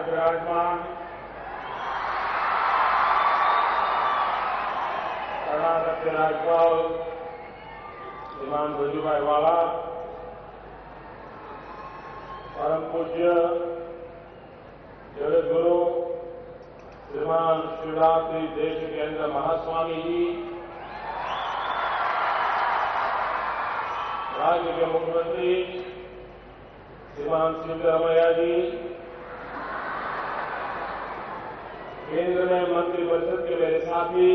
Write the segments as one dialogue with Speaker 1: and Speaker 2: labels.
Speaker 1: आज विराजमान कर्नाटक के राज्यपाल श्रीमान वजुभाई वाला, परम पूज्य जगत गुरु श्रीमान शिवरात्रि देश केंद्र महास्वामी जी, राज्य के मुख्यमंत्री श्रीमान सिद्धरामैया जी, केंद्र में मंत्रिपरिषद के मेरे साथी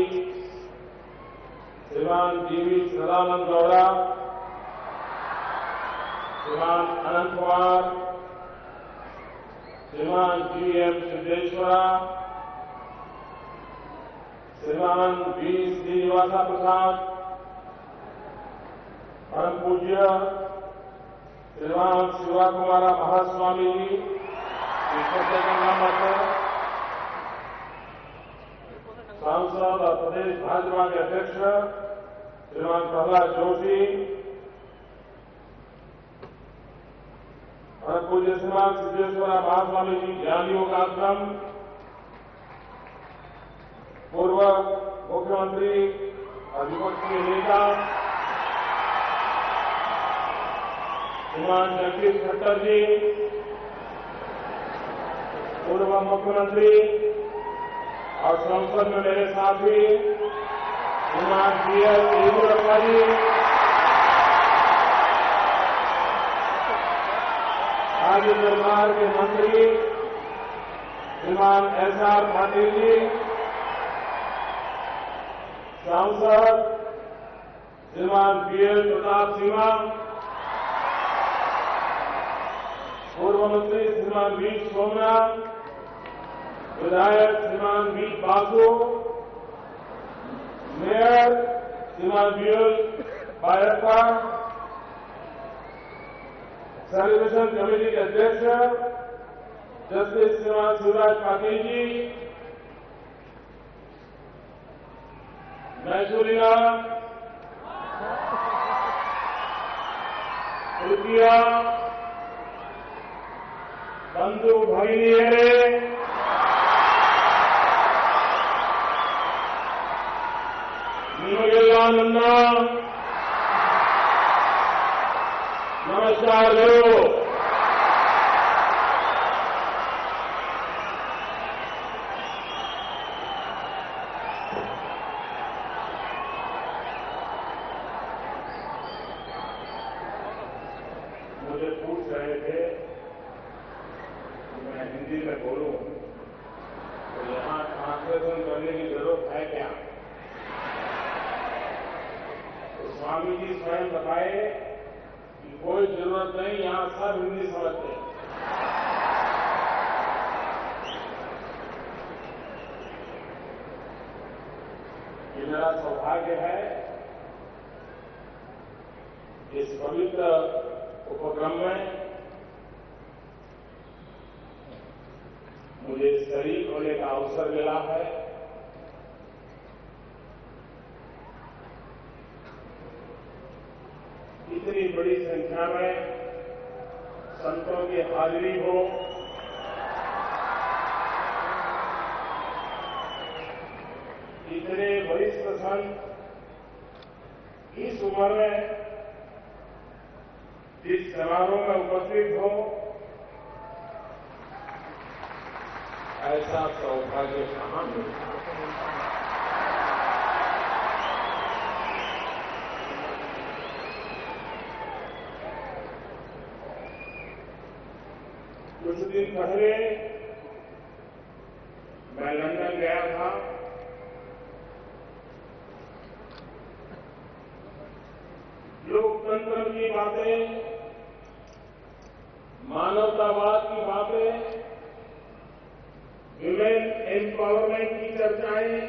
Speaker 1: श्रीमान जीवी सदानंद गौड़ा, श्रीमान अनंत कुमार, श्रीमान जीएम सिद्धेश्वरा, श्रीमान वी श्रीनिवासा प्रसाद, परम पूज्य श्रीमान शिवा कुमार महास्वामी जी, सांसद और प्रदेश भाजपा के अध्यक्ष श्रीमान प्रहलाद जोशी, परम पूज्य श्रीमान सिद्धेश्वरा महास्वामी जी ज्ञान योग आश्रम, पूर्व मुख्यमंत्री और विपक्षी नेता श्रीमान जगदीश शेट्टर जी, पूर्व मुख्यमंत्री और संसद में मेरे साथी श्रीमान बीएस येदियुरप्पा जी, राज्य सरकार के मंत्री श्रीमान एसआर पाटिल जी, सांसद श्रीमान बीएल प्रताप सिंह, पूर्व मंत्री श्रीमान वी सोमनाथ, विधायक श्रीमान वी बासु, मेयर श्रीमान बीएल बायप्पा, सेलिब्रेशन कमेटी के अध्यक्ष जस्टिस श्रीमान शिवराज पाटिल जी, मैसूरिया, तृतीय बंधु भगिनियरे, निमगेल्लानंद, नमस्कार लोग। मुझे पूछ रहे थे कि मैं हिंदी में बोलूं तो यहां ट्रांसलेशन करने की जरूरत है क्या? स्वामी जी स्वयं बताए कि कोई जरूरत नहीं, यहां सब हिंदी समझते हैं। ये मेरा सौभाग्य है इस पवित्र उपक्रम में मुझे शरीक होने का अवसर मिला है। इतनी बड़ी संख्या में संतों की हाजिरी हो, इतने वरिष्ठ संत इस उम्र में जिस समारोह में उपस्थित हो, ऐसा सौभाग्य कहां मिलता है? कुछ दिन पहले मैं लंदन गया था। लोकतंत्र की बातें, मानवतावाद की बातें, विमेन एम्पावरमेंट की चर्चाएं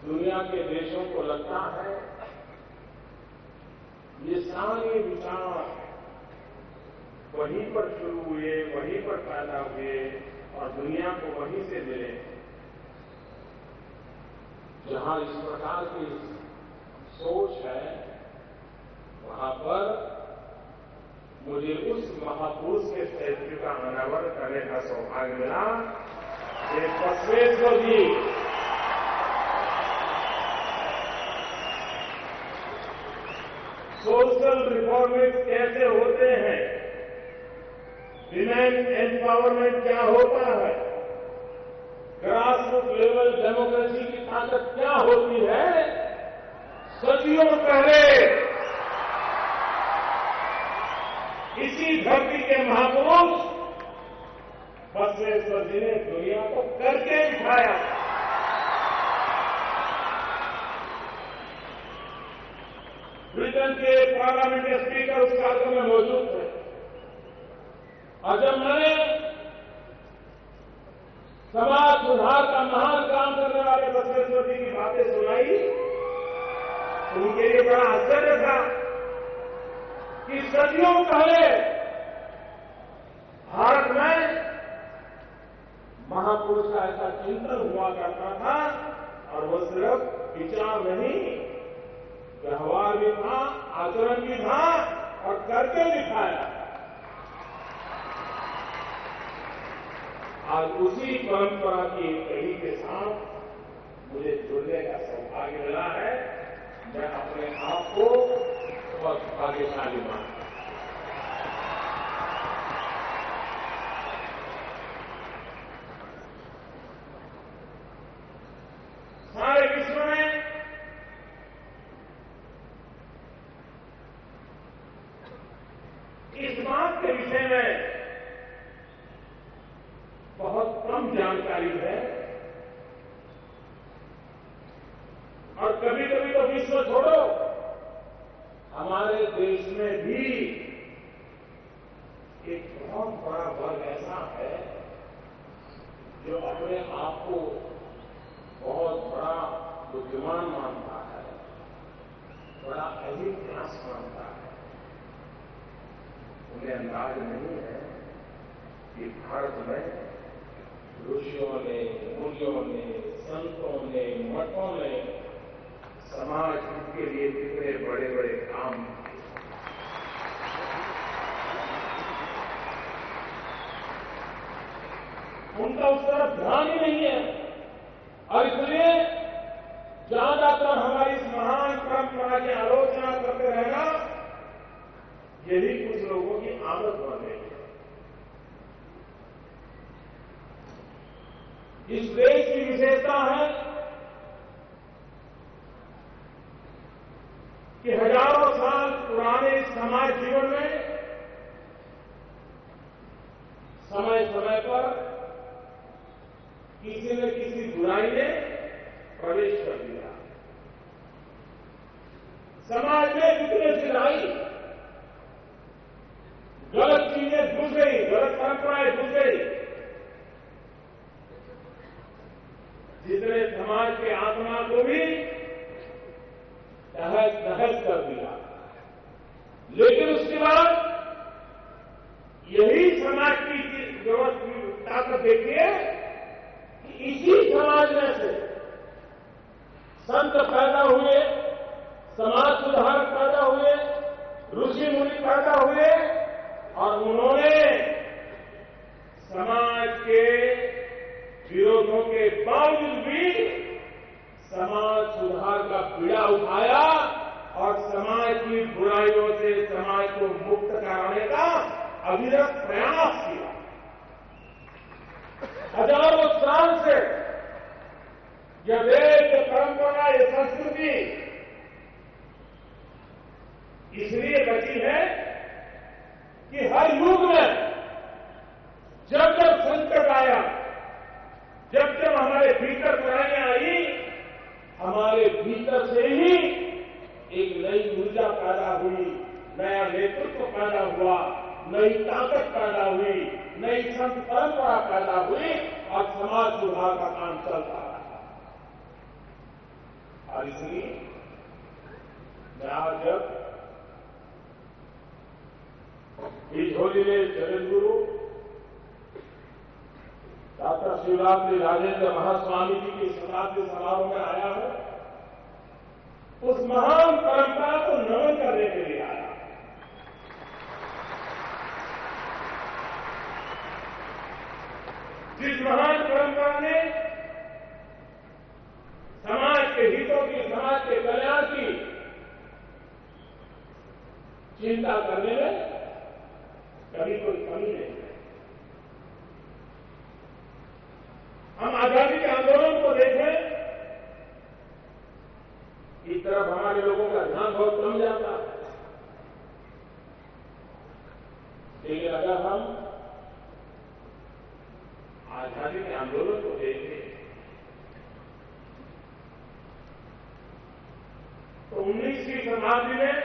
Speaker 1: दुनिया के देशों को लगता है ये सारे विचार वहीं पर शुरू हुए, वहीं पर पैदा हुए और दुनिया को वहीं से मिले। जहां इस प्रकार की सोच है, वहां पर मुझे उस महापुरुष के स्टैच्यू का अनावरण करने का सौभाग्य मिला। ये बसवेश्वर जी सोशल रिफॉर्मिस्ट कैसे होते हैं, विमेन एम्पावरमेंट क्या होता है, ग्रास रूट लेवल डेमोक्रेसी की ताकत क्या होती है, सदियों पहले इसी धरती के महापुरुष बसवेश्वर जी ने दुनिया को करके दिखाया। ब्रिटेन के पार्लियामेंट के स्पीकर उस कार्यक्रम में मौजूद थे और जब मैंने समाज सुधार का महान काम करने वाले बसवेश्वर जी की बातें सुनाई तो उनके लिए बड़ा आश्चर्य था कि सदियों पहले भारत में महापुरुष का ऐसा चिंतन हुआ करता था और वो सिर्फ विचार नहीं, व्यवहार भी था, आचरण भी था और करके दिखाया। आज उसी परंपरा की कड़ी के साथ मुझे जुड़ने का सौभाग्य मिला है। मैं अपने आप को बहुत भाग्यशाली मानता हूं। सारे विश्व में इस बात के विषय में बहुत कम जानकारी है और कभी कभी तो विश्व छोड़ो, हमारे देश में भी एक बहुत बड़ा वर्ग ऐसा है जो अपने आप को बहुत बड़ा बुद्धिमान मानता है, बड़ा अभिज्ञास मानता है। उन्हें अंदाज नहीं है कि भारत में ऋषियों ने, मुनियों ने, संतों ने, मठों ने समाज के लिए कितने बड़े बड़े काम किए। उनका उस तरफ ध्यान ही नहीं है और इसलिए ज्यादातर हमारी इस महान परंपरा की आलोचना करते रहना यही कुछ लोगों की आदत बन गई है। इस देश की विशेषता है कि हजारों साल पुराने समाज जीवन में समय समय पर किसी न किसी बुराई ने प्रवेश कर दिया। समाज में कितने सिलाई गलत चीजें घुस गई, गलत परंपराएं घुस गई, जिसने समाज के आत्मा को भी तहस नहस कर दिया। लेकिन उसके बाद यही समाज की जरूरत की ताकत देखिए कि इसी समाज में से संत पैदा हुए, समाज सुधारक पैदा हुए, ऋषि मुनि पैदा हुए और उन्होंने समाज के विरोधों के बावजूद भी समाज सुधार का बीड़ा उठाया और समाज की बुराइयों से समाज को मुक्त कराने का अविरत प्रयास किया। हजारों साल से यह देश, यह परंपरा, यह संस्कृति इसलिए बची है कि हर युग में जब जब संकट आया, जब जब हमारे भीतर बुराइयां आई, हमारे भीतर से ही एक नई ऊर्जा पैदा हुई, नया नेतृत्व पैदा हुआ, नई ताकत पैदा हुई, नई संत परंपरा पैदा हुई और समाज सुधार का काम चलता रहा। और इसलिए मैं आज जब झोली में जगतगुरु डॉक्टर शिवरात्रि राजेंद्र महास्वामी जी के शताब्दी समारोह में आया हूं, उस महान परंपरा को नमन करने के लिए आया। जिस महान परंपरा ने समाज के हितों की, समाज के कल्याण की चिंता करने में कभी कोई कमी नहीं है। हम आजादी के आंदोलन को देखें, इस तरफ हमारे लोगों का ध्यान बहुत कम जाता है। लेकिन अगर हम आजादी के आंदोलन को देखें तो 19वीं शताब्दी में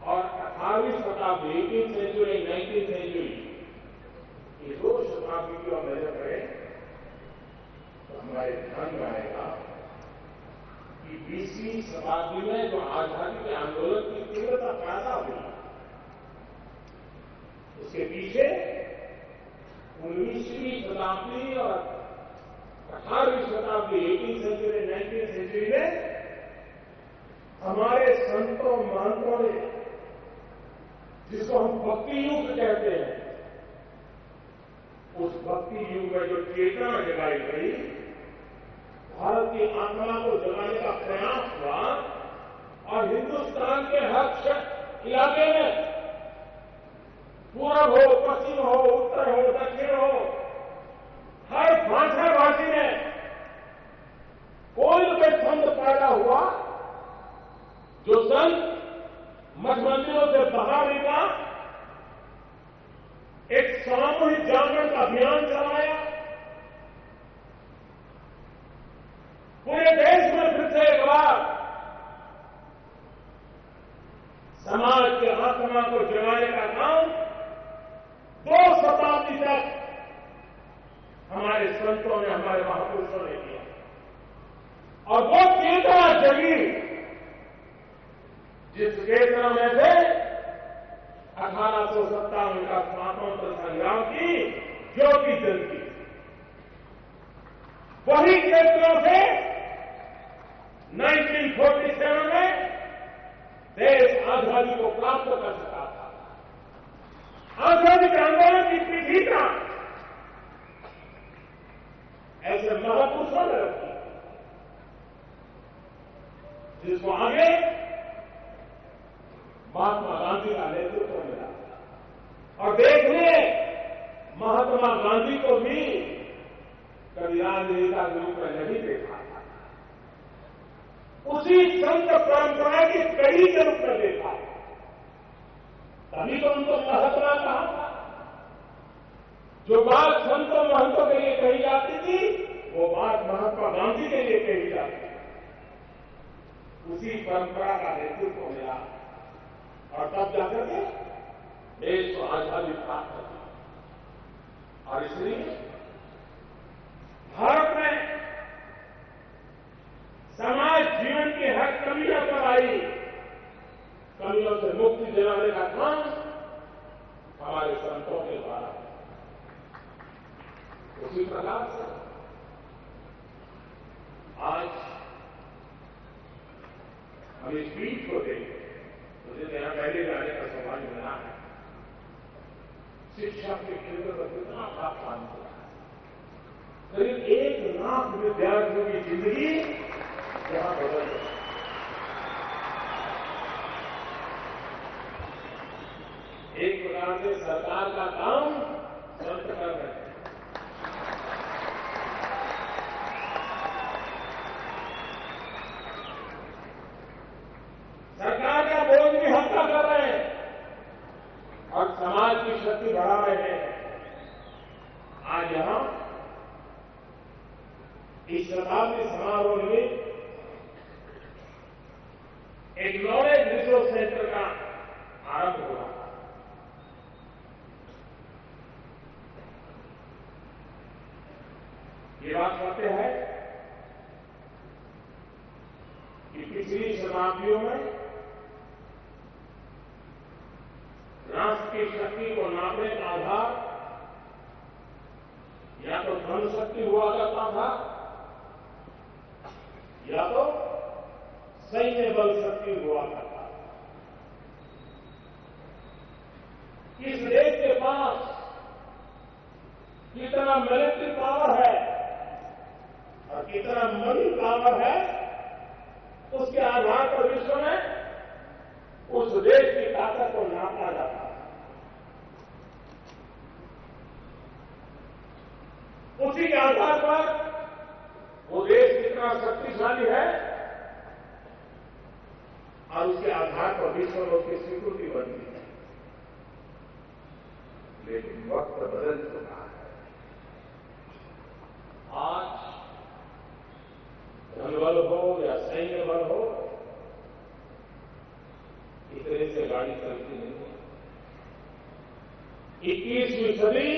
Speaker 1: और 18वीं शताब्दी, 18th सेंचुरी, 19th सेंचुरी, ये दो शताब्दी की हम नजर करें तो हमारे ध्यान में आएगा कि 20वीं शताब्दी में जो आजादी के आंदोलन की तीव्रता पैदा हुई, उसके पीछे 19वीं शताब्दी और 18वीं शताब्दी, 18th सेंचुरी, 19th सेंचुरी में हमारे संतों महंतों ने, जिसको हम भक्ति युग कहते हैं, उस भक्ति युग में जो चेतना जगाई गई, भारत की आत्मा को जगाने का प्रयास हुआ और हिंदुस्तान के हर इलाके में, पूरब हो, पश्चिम हो, उत्तर हो, दक्षिण हो, हर भाषा भाषी में कोई कोई संत पैदा हुआ जो संत मठ मंदिरों से बाहर निकला, एक सामूहिक जागरण का अभियान चलाया, पूरे देश में फिर से एक बार समाज के आत्मा को जगाने का काम 2 शताब्दी तक हमारे संतों ने, हमारे महापुरुषों ने किया। और वो चेतना जगी जिस चेतना में से 1857 का स्वातंत्र संग्राम की ज्योति जलती, वही चेतना से 1947 में देश आजादी को प्राप्त कर सका था। आजादी के आंदोलन की पीठिका ऐसे महापुरुषों ने रखी, जिसको आगे महात्मा गांधी का नेतृत्व मिला। और देखिए, महात्मा गांधी को भी कभी राजनेता के रूप में नहीं देखा, उसी संत परंपरा की कड़ी के रूप में देखा, तभी तो उनको महात्मा कहा था। जो बात संतों महंतों के लिए कही जाती थी, वो बात महात्मा गांधी के लिए कही जाती थी। उसी परंपरा का नेतृत्व मिला और तब जाकर के देश को आजादी प्राप्त हुई। और इसलिए भारत में समाज जीवन की हर कमियों पर आई, कमियों से मुक्ति दिलाने का काम हमारे संतों के द्वारा। उसी प्रकार से आज हम इस बीच को देखें, मुझे यहां पहले जाने का सौभाग्य मिला है। शिक्षा के क्षेत्र पर कितना बड़ा काम हुआ है। करीब 1 लाख विद्यार्थियों की जिंदगी यहां बदल गई। एक प्रकार से सरकार का काम संत कर रहे हैं। सरकार का बोझ भी हल्का कर रहे हैं और समाज की शक्ति बढ़ा रहे हैं। आज यहां इस शताब्दी समारोह में एक नॉलेज रिसोर्स सेंटर का आरंभ हुआ। ये बात कहते हैं कि पिछली शताब्दियों में राष्ट्र की शक्ति को नापने का आधार या तो धन शक्ति हुआ करता था या तो सैन्य बल शक्ति हुआ करता था। इस देश के पास कितना मिलिट्री पावर है और कितना मनी पावर है, उसके आधार पर विश्व में उस देश की ताकत को नापा जाता है। उसी के आधार पर वो देश कितना शक्तिशाली है और उसके आधार पर विश्व में उसकी स्वीकृति बनती है। लेकिन वक्त बदल चुका है। आज धनबल हो या सैन्य बल हो, इतने से गाड़ी चलती नहीं है। 21वीं सदी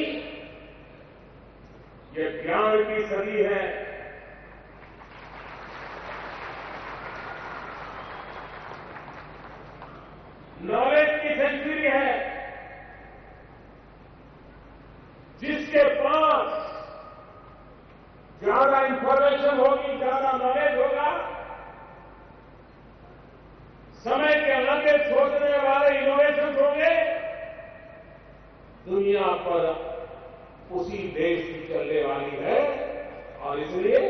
Speaker 1: ये ज्ञान की सदी है। नॉलेज की सेंचुरी है। जिसके पास ज्यादा इंफॉर्मेशन होगी, ज्यादा नॉलेज होगा, समय के आगे सोचने वाले इनोवेशन होंगे, दुनिया पर उसी देश की चलने वाली है। और इसलिए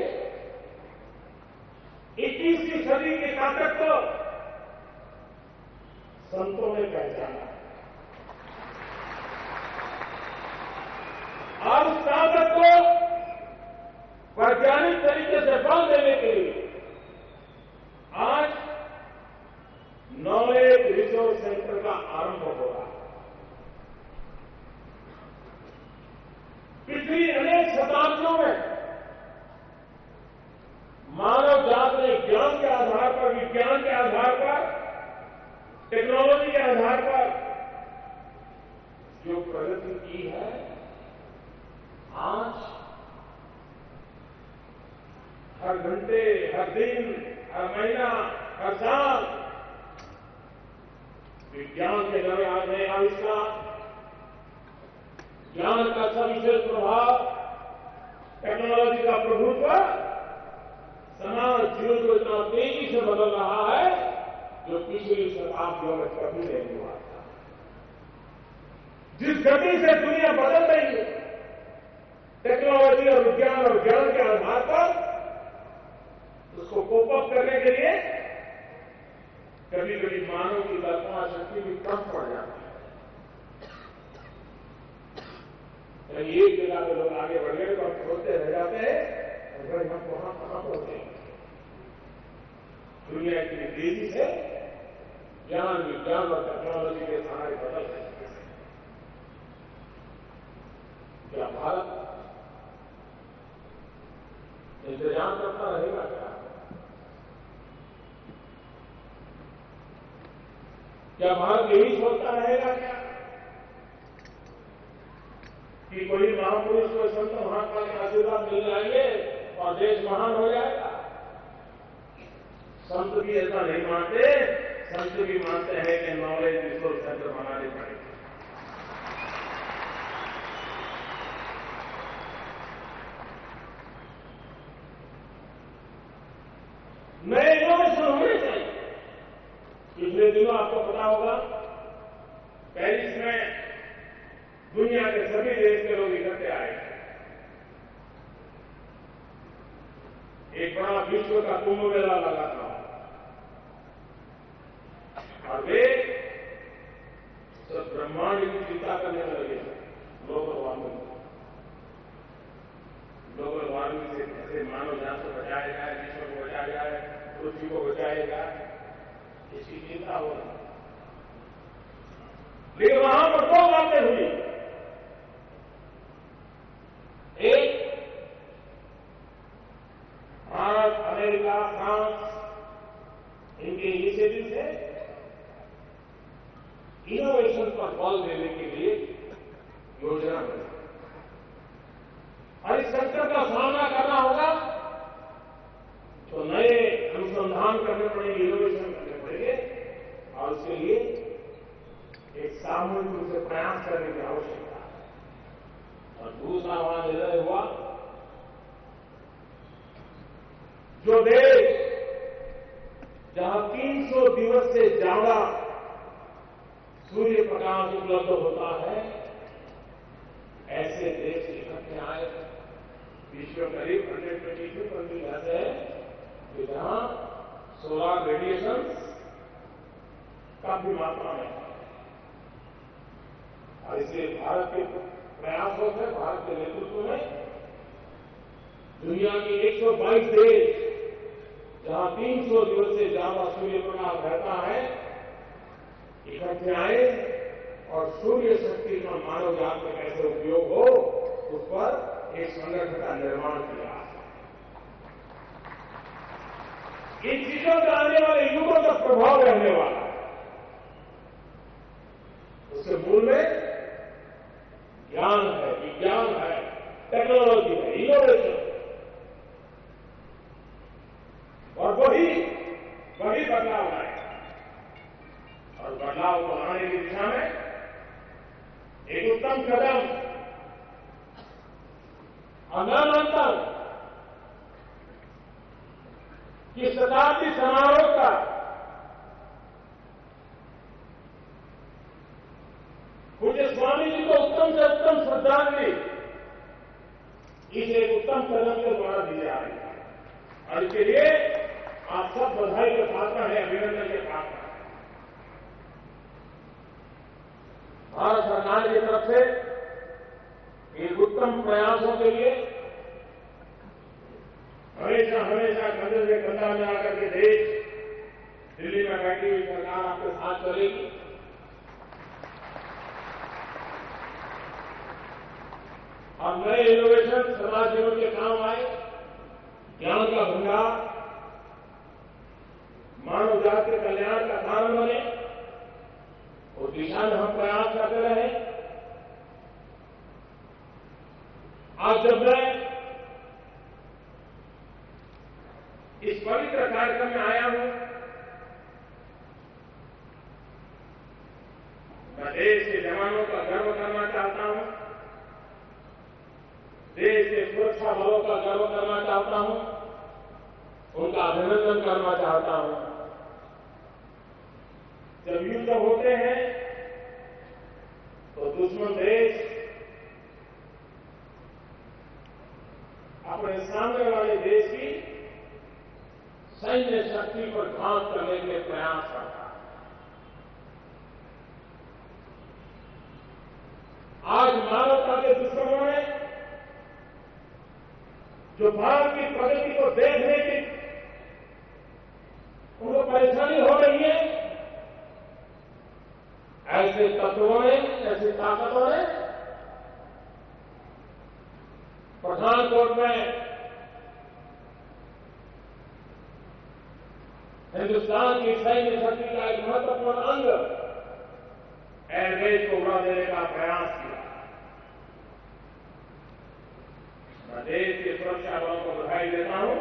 Speaker 1: 21वीं सदी की ताकत को संतों ने पहचाना और उस ताकत को वैज्ञानिक तरीके से बल देने के लिए आज नॉलेज रिसोर्स सेंटर का आरंभ हो रहा है। पिछली अनेक शताब्दियों में मानव जात ने ज्ञान के आधार पर, विज्ञान के आधार पर, टेक्नोलॉजी के आधार पर जो प्रगति की है, आज हर घंटे, हर दिन, हर महीना, हर साल विज्ञान के नए आविष्कार, ज्ञान का सविशेष प्रभाव, टेक्नोलॉजी का प्रभुत्व समाज जीवन को इतना तेजी से बदल रहा है जो पिछली शताब्दियों में कभी नहीं हुआ था। जिस गति से दुनिया बदल रही है, टेक्नोलॉजी और विज्ञान और ज्ञान के आधार पर उसको कोप अप करने के लिए कभी कभी मानव की कल्पना शक्ति भी कम पड़ जाती है। कहीं एक जगह पे लोग आगे बढ़ गए तो हम सोचते रह जाते हैं और हम वहां कहां पहुंचे। दुनिया इतनी तेजी से ज्ञान, विज्ञान और टेक्नोलॉजी के सहारे बदल रही है। क्या भारत इंतजाम करता रहेगा क्या? क्या भारत यही सोचता रहेगा क्या कि कोई महापुरुष को संत महात्मा के आशीर्वाद मिल जाएंगे और देश महान हो जाएगा? संत भी ऐसा नहीं मानते। संत भी मानते हैं कि नॉलेज रिसोर्स सेंटर बनाने पड़ेंगे। नए इनोवेशन होने चाहिए। पिछले दिनों आपको पता होगा, पेरिस में दुनिया के सभी देश के लोग इकट्ठे आए। एक बड़ा विश्व का कुंभ मेला लगा था और वे सब ब्रह्मांड की चिंता करने में लगे। ग्लोबल वार्मिंग से कैसे मानव जात को बचाया जाए, विश्व को बचाया जाए, पृथ्वी को बचाया जाए, इसकी चिंता हो रही। लेकिन वहां पर दो बातें हुई। एक, भारत, अमेरिका, फ्रांस, इनके इनिशिएटिव से इनोवेशन पर बल देने के लिए योजना बनी और इस संकट का सामना करना होगा तो नए अनुसंधान करने पड़ेंगे, इनोवेशन करने पड़ेंगे और उसके लिए एक सामूहिक रूप से प्रयास करने की आवश्यकता है। और दूसरा वहां निर्णय हुआ, जो देश जहां 300 दिवस से ज्यादा सूर्य प्रकाश उपलब्ध होता है, ऐसे देश इकट्ठे विश्व करीब 122 कंट्री ऐसे हैं कि जहां सोलर रेडिएशन काफी मात्रा में है। और इसलिए भारत के प्रयासों से, भारत के नेतृत्व में दुनिया के 122 देश जहां 300 दिवस से ज्यादा सूर्य प्रकाश रहता है, इकट्ठे आए और सूर्य शक्ति का मानव जात में कैसे उपयोग हो, उस पर एक संगठन का निर्माण किया। इन चीजों का आने वाले युगों का प्रभाव रहने वाला है। उसके मूल में ज्ञान है, विज्ञान है, टेक्नोलॉजी है, इनोवेशन, और वही बदलाव आएगा। और बदलाव को लाने की दिशा में एक उत्तम कदम, और मैं मानता हूं कि शताब्दी समारोह का पूज्य स्वामी जी को उत्तम से उत्तम श्रद्धांजलि इस एक उत्तम कदम के द्वारा दी जा रही है। और इसके लिए आप सब बधाई के पात्र हैं, अभिनंदन के पात्र हैं। भारत सरकार की तरफ से इन उत्तम प्रयासों के लिए हमेशा कंधे से कंधा मिलाकर के देश, दिल्ली में बैठी हुई सरकार आपके साथ चलेगी। और नए इनोवेशन समाज जीवन के काम आए, ज्ञान का भंडार मानव जाति के कल्याण का कारण बने, उस दिशा में हम प्रयास करते रहे। आज जब मैं इस पवित्र कार्यक्रम में आया हूं, मैं देश के जवानों का गर्व करना चाहता हूं, देश के सुरक्षा बलों का गर्व करना चाहता हूं, उनका अभिनंदन करना चाहता हूं। जब युद्ध होते हैं तो दुश्मन देश अपने सामने वाले देश की सैन्य शक्ति पर घात करने के प्रयास करता है। आज मानवता के दुश्मनों ने जो भारत की प्रगति को देखने की उनको परेशानी हो रही है, ऐसे तत्वों ने, ऐसी ताकतों ने पठानकोट में हिंदुस्तान की सैन्य शक्ति का एक महत्वपूर्ण अंग एयरबेस को उड़ा देने का प्रयास किया। मैं देश के सुरक्षा बलों को बधाई देता हूं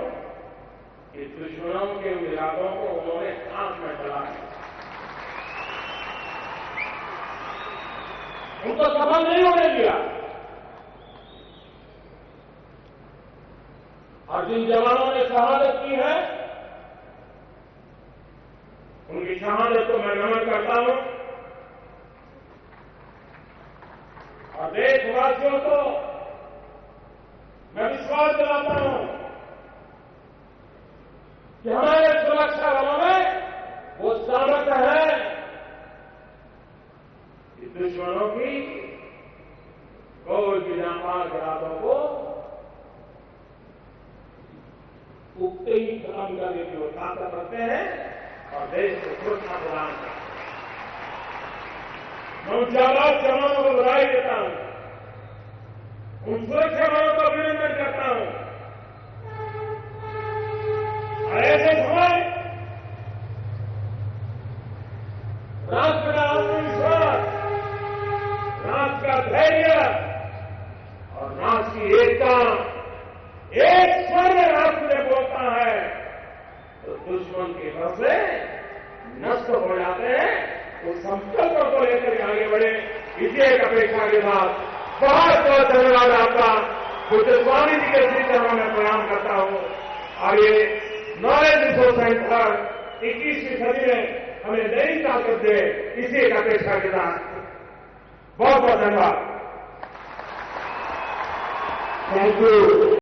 Speaker 1: कि दुश्मनों के इरादों को उन्होंने आंख में चलाया, उनको सफल नहीं होने दिया। और जिन जवानों ने शहादत की है, उनकी शहादत को मैं नमन करता हूं। और देशवासियों को मैं विश्वास दिलाता हूं कि हमारे सुरक्षा बलों में वो सामर्थ्य है कि दुश्मनों की कोई भी नापाक इरादों को उगते ही खत्म करने की वो ताकत रखते हैं और देश को सुरक्षा प्रदान करते हैं। मैं उन जाबाज जवानों को बधाई देता हूं, उन सुरक्षा बलों को अभिनंदन करता हूं। और ऐसे समय राष्ट्र का आत्मविश्वास, राष्ट्र का धैर्य और राष्ट्र की एकता एक स्वर में राष्ट्र में बोलता है तो दुश्मन के हौसले नष्ट हो जाते हैं। उस संकल्प को लेकर के आगे बढ़े, इसी एक अपेक्षा के साथ बहुत बहुत धन्यवाद आपका। पूज्य स्वामी जी के श्री चरणों में प्रणाम करता हूं। और ये नॉलेज रिसोर्स सेंटर 21वीं सदी में हमें नई ताकत दे, इसी एक अपेक्षा के साथ बहुत बहुत धन्यवाद। Thank you.